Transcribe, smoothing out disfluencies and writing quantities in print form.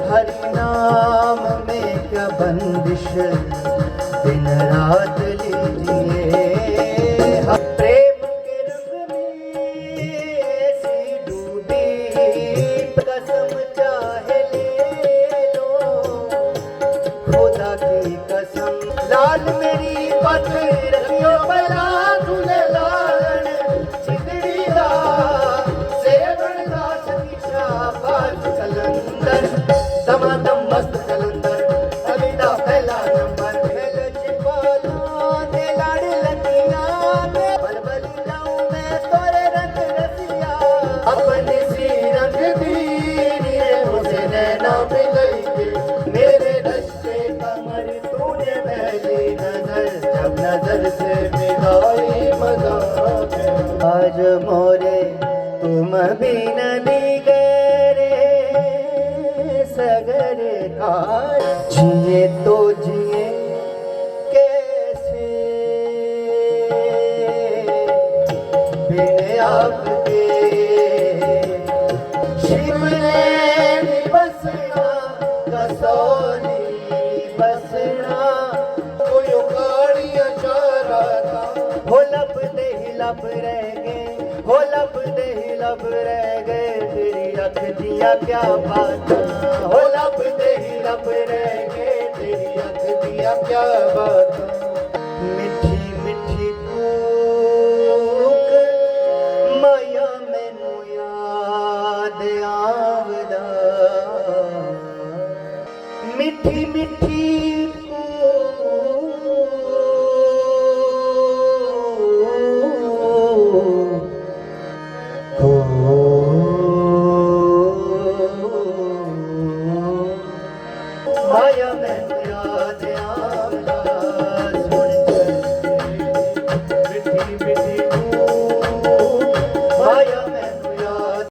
हरि नाम में क्या बंदिश, दिन रात लीजिए। प्रेम के रंग में ऐसी डूबी कसम चाहे ले लो, खुदा की कसम। लाल मेरी पथ रखियो भला तूने लालन चितड़ी दा, सेवन दा सतीशा बाज कलंदर, दमादम मस्त कलंदर, अली दा पहला नंबर। खेल चिपाला दे लाड़ लगिया दे, बलबल जाऊं मैं तोरे रंग रसिया। अपनी सी रंग दी मुझे नैना मिलई के, मेरे रस्ते कमर तूने पहली नजर, जब नजर से मिलाई मजा। आज मोरे तुम भी नहीं गए सगरे कार, जिए तो जिए कैसे बिन आपके। शिमले में बसना कसौली बसना, कोई उखाड़िया चारा था। हो लब दे ही लब रह गए, हो लब दे ही लब रह गए, तेरी अख दिया क्या बात। हो लब दे ही लब रह गए, तेरी अख दिया क्या बात। मिठी मिठी कूक माया मैनू याद आवदा, मिठी मिठी माया मैनू याद आवदा। सुन मिठी मिठी